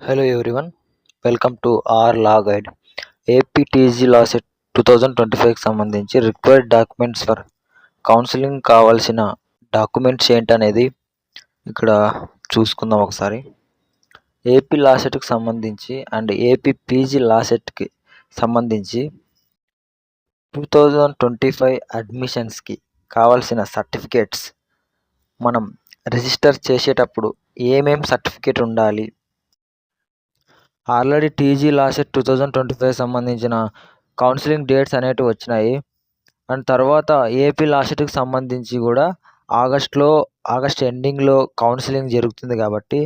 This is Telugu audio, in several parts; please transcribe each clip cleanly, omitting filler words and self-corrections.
Hello everyone, welcome to our law guide. APTG law CET 2025కి సంబంధించి రిక్వైర్డ్ డాక్యుమెంట్స్ ఫర్ కౌన్సిలింగ్ కావాల్సిన డాక్యుమెంట్స్ ఏంటనేది ఇక్కడ చూసుకుందాం ఒకసారి. ఏపీ లా సెట్కి సంబంధించి అండ్ ఏపీ పీజీ లా సెట్కి సంబంధించి 2025 అడ్మిషన్స్కి కావాల్సిన సర్టిఫికేట్స్ మనం రిజిస్టర్ చేసేటప్పుడు ఏమేం సర్టిఫికేట్ ఉండాలి, ఆల్రెడీ టీజీ లా సెట్ 2025 సంబంధించిన కౌన్సిలింగ్ డేట్స్ అనేటివి వచ్చినాయి. అండ్ తర్వాత ఏపీ లా సెట్కి సంబంధించి కూడా ఆగస్ట్ ఎండింగ్లో కౌన్సిలింగ్ జరుగుతుంది కాబట్టి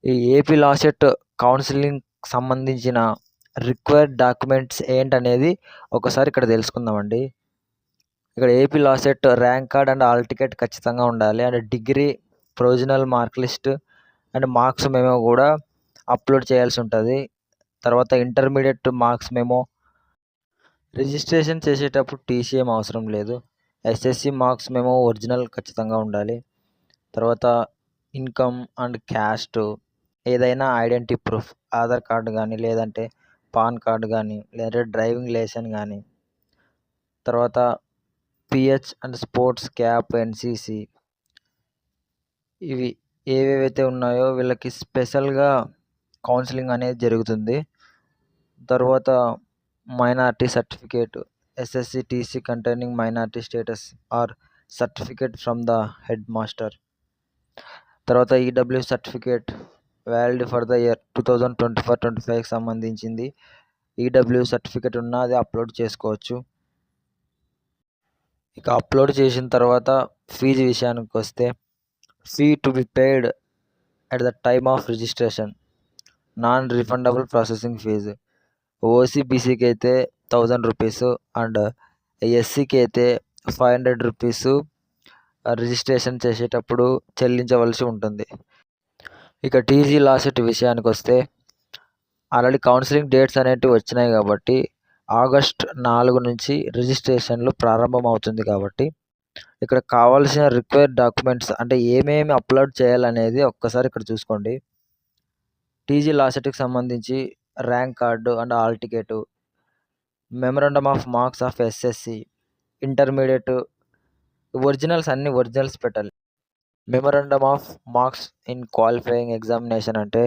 ఈ ఏపీ లా సెట్ కౌన్సిలింగ్ సంబంధించిన రిక్వైర్డ్ డాక్యుమెంట్స్ ఏంటనేది ఒకసారి ఇక్కడ తెలుసుకుందామండి. ఇక్కడ AP law set rank card and hall ticket ఖచ్చితంగా ఉండాలి. And degree provisional mark list and marks memo కూడా అప్లోడ్ చేయాల్సి ఉంటుంది. తర్వాత ఇంటర్మీడియట్ మార్క్స్ మెమో, రిజిస్ట్రేషన్ చేసేటప్పుడు టీసీ ఏం అవసరం లేదు. ఎస్ఎస్సి మార్క్స్ మెమో ఒరిజినల్ ఖచ్చితంగా ఉండాలి. తర్వాత ఇన్కమ్ అండ్ క్యాస్ట్, ఏదైనా ఐడెంటిటీ ప్రూఫ్, ఆధార్ కార్డు కానీ లేదంటే పాన్ కార్డు కానీ లేదంటే డ్రైవింగ్ లైసెన్స్ కానీ, తర్వాత PH and sports CAP, NCC, ఇవి ఏవేవైతే ఉన్నాయో వీళ్ళకి స్పెషల్గా కౌన్సిలింగ్ అనేది జరుగుతుంది. తర్వాత minority certificate, SSC TC containing minority status or certificate from the headmaster. తర్వాత EW certificate valid for the year 2024-25కి సంబంధించింది. ఈడబ్ల్యూ సర్టిఫికేట్ ఉన్నా అది అప్లోడ్ చేసుకోవచ్చు. ఇక అప్లోడ్ చేసిన తర్వాత ఫీజు విషయానికి వస్తే, fee to be paid at the time of registration, non refundable processing fees. OC బీసీకి అయితే 1000 రూపీస్ అండ్ ఎస్సీకి అయితే 500 రూపీస్ రిజిస్ట్రేషన్ చేసేటప్పుడు చెల్లించవలసి ఉంటుంది. ఇక టీజీ లా సెట్ విషయానికి వస్తే, ఆల్రెడీ కౌన్సిలింగ్ డేట్స్ అనేటివి వచ్చినాయి కాబట్టి ఆగస్ట్ 4 నుంచి రిజిస్ట్రేషన్లు ప్రారంభం అవుతుంది కాబట్టి ఇక్కడ కావాల్సిన రిక్వైర్డ్ డాక్యుమెంట్స్ అంటే ఏమేమి అప్లోడ్ చేయాలనేది ఒక్కసారి ఇక్కడ చూసుకోండి. టీజీ లా సెట్కి సంబంధించి rank card and hall ticket, memorandum of marks of SSC, intermediate originals అన్ని ఒరిజినల్స్ పెట్టాలి. Memorandum of marks in qualifying examination అంటే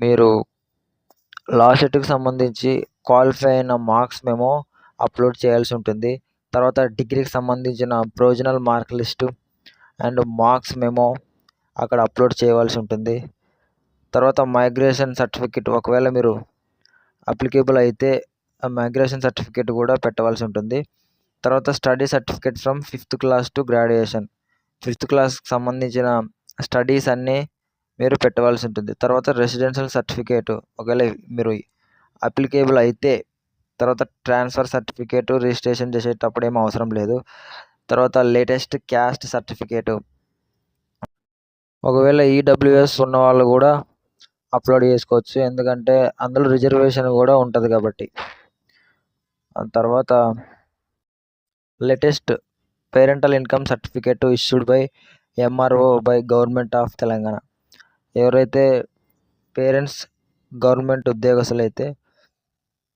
మీరు లా సెట్కి సంబంధించి క్వాలిఫై అయిన మార్క్స్ మేము అప్లోడ్ చేయాల్సి ఉంటుంది. తర్వాత డిగ్రీకి సంబంధించిన provisional mark list and marks memo అక్కడ అప్లోడ్ చేయవలసి ఉంటుంది. తర్వాత మైగ్రేషన్ సర్టిఫికేట్, ఒకవేళ మీరు అప్లికేబుల్ అయితే ఆ మైగ్రేషన్ సర్టిఫికేట్ కూడా పెట్టవలసి ఉంటుంది. తర్వాత study certificate from 5th class to graduation, 5th క్లాస్కి సంబంధించిన స్టడీస్ అన్నీ మీరు పెట్టవలసి ఉంటుంది. తర్వాత రెసిడెన్షియల్ సర్టిఫికేట్ ఒకవేళ మీరు అప్లికేబుల్ అయితే, తర్వాత ట్రాన్స్ఫర్ సర్టిఫికేట్ రిజిస్ట్రేషన్ చేసేటప్పుడు ఏం అవసరం లేదు. తర్వాత లేటెస్ట్ క్యాస్ట్ సర్టిఫికేట్, ఒకవేళ ఈడబ్ల్యూఎస్ ఉన్న వాళ్ళు కూడా అప్లోడ్ చేసుకోవచ్చు, ఎందుకంటే అందులో రిజర్వేషన్ కూడా ఉంటుంది కాబట్టి. తర్వాత latest parental income certificate issued by MRO by government of Telangana. ఎవరైతే పేరెంట్స్ గవర్నమెంట్ ఉద్యోగస్తులు అయితే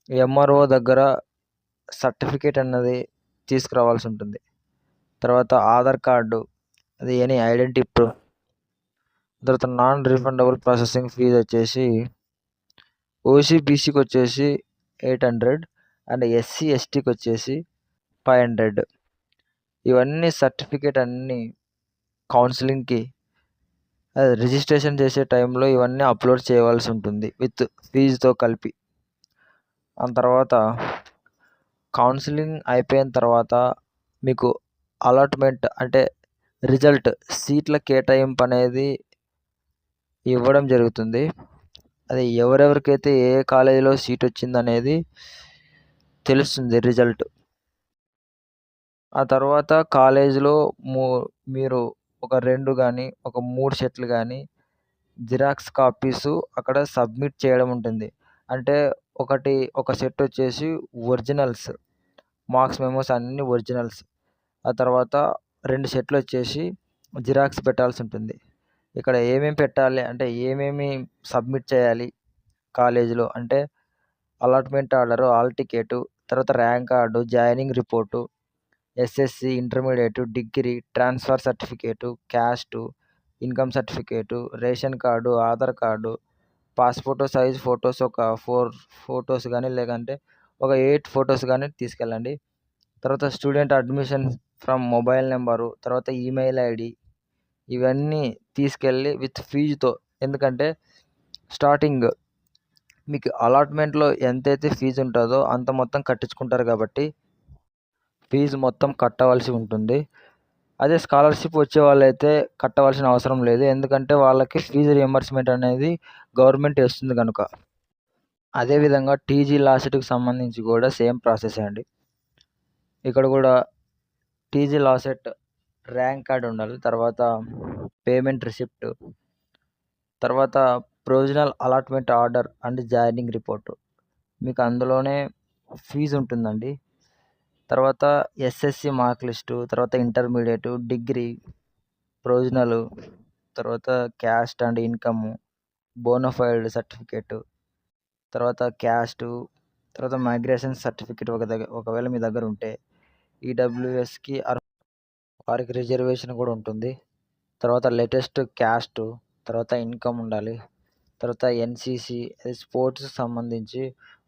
ఎంఆర్ఓ దగ్గర సర్టిఫికేట్ అన్నది తీసుకురావాల్సి ఉంటుంది. తర్వాత ఆధార్ కార్డు, అది ఎనీ ఐడెంటిటీ ప్రూఫ్. తర్వాత నాన్ రిఫండబుల్ ప్రాసెసింగ్ ఫీజు వచ్చేసి ఓసీ బీసీకి వచ్చేసి 800 అండ్ ఎస్సీ ఎస్టీకి వచ్చేసి 500. ఇవన్నీ సర్టిఫికేట్ అన్నీ కౌన్సిలింగ్కి రిజిస్ట్రేషన్ చేసే టైంలో ఇవన్నీ అప్లోడ్ చేయవలసి ఉంటుంది విత్ ఫీజుతో కలిపి. ఆ తర్వాత కౌన్సిలింగ్ అయిపోయిన తర్వాత మీకు అలాట్మెంట్ అంటే రిజల్ట్, సీట్ల కేటాయింపు అనేది ఇవ్వడం జరుగుతుంది. అది ఎవరెవరికైతే ఏ కాలేజీలో సీట్ వచ్చిందనేది తెలుస్తుంది రిజల్ట్. ఆ తర్వాత కాలేజీలో మీరు ఒక 2 కానీ ఒక 3 సెట్లు కానీ జిరాక్స్ కాపీసు అక్కడ సబ్మిట్ చేయడం ఉంటుంది. అంటే ఒక సెట్ వచ్చేసి ఒరిజినల్స్, మార్క్స్ మెమోస్ అన్నీ ఒరిజినల్స్. ఆ తర్వాత 2 సెట్లు వచ్చేసి జిరాక్స్ పెట్టాల్సి ఉంటుంది. ఇక్కడ ఏమేమి పెట్టాలి అంటే ఏమేమి సబ్మిట్ చేయాలి కాలేజీలో అంటే అలాట్మెంట్ ఆర్డరు, హాల్ టికెటు, తర్వాత rank card, joining report, SSC, intermediate, degree, transfer certificate, caste, income certificate, ration card, Aadhaar card, passport size photos ఒక 4 ఫొటోస్ కానీ లేదంటే ఒక 8 ఫొటోస్ కానీ తీసుకెళ్ళండి. తర్వాత student admission from mobile number, తర్వాత ఈమెయిల్ ఐడి ఇవన్నీ తీసుకెళ్ళి విత్ ఫీజుతో. ఎందుకంటే స్టార్టింగ్ మీకు అలాట్మెంట్లో ఎంతైతే ఫీజు ఉంటుందో అంత మొత్తం కట్టించుకుంటారు కాబట్టి ఫీజు మొత్తం కట్టవలసి ఉంటుంది. అదే స్కాలర్షిప్ వచ్చే వాళ్ళైతే కట్టవలసిన అవసరం లేదు. ఎందుకంటే వాళ్ళకి ఫీజు రియంబర్స్మెంట్ అనేది గవర్నమెంట్ వేస్తుంది కనుక. అదేవిధంగా టీజీ లాసెట్కి సంబంధించి కూడా సేమ్ ప్రాసెస్ అండి. ఇక్కడ కూడా టీజీ లాసెట్ ర్యాంక్ కార్డ్ ఉండాలి, తర్వాత పేమెంట్ రిసిప్ట్, తర్వాత provisional allotment order and joining report మీకు అందులోనే ఫీజు ఉంటుందండి. తర్వాత ఎస్ఎస్సి మార్క్ లిస్టు, తర్వాత ఇంటర్మీడియట్, డిగ్రీ, ప్రొవిజనల్, తర్వాత caste and income, bonafide certificate, తర్వాత క్యాస్టు, తర్వాత మైగ్రేషన్ సర్టిఫికేట్ ఒకవేళ మీ దగ్గర ఉంటే, ఈడబ్ల్యూఎస్కి వారికి రిజర్వేషన్ కూడా ఉంటుంది. తర్వాత లేటెస్ట్ క్యాస్ట్, తర్వాత ఇన్కమ్ ఉండాలి. తర్వాత ఎన్సిసి స్పోర్ట్స్కి సంబంధించి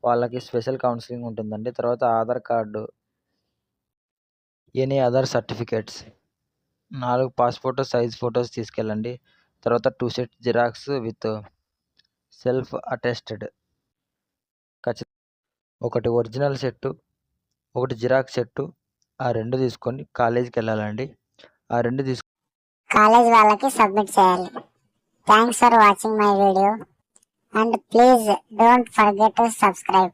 వాళ్ళకి స్పెషల్ కౌన్సిలింగ్ ఉంటుందండి. తర్వాత Aadhaar card, any other certificates, 4 passport size photos తీసుకెళ్ళండి. తర్వాత 2 set xerox with self attested, ఒకటి ఒరిజినల్ సెట్టు, ఒకటి జిరాక్స్ సెట్టు, ఆ 2 తీసుకొని కాలేజీకి వెళ్ళాలండి. ఆ 2 కాలేజ్ వాళ్ళకి సబ్మిట్ చేయాలి. Thanks for watching my video and please don't forget to subscribe.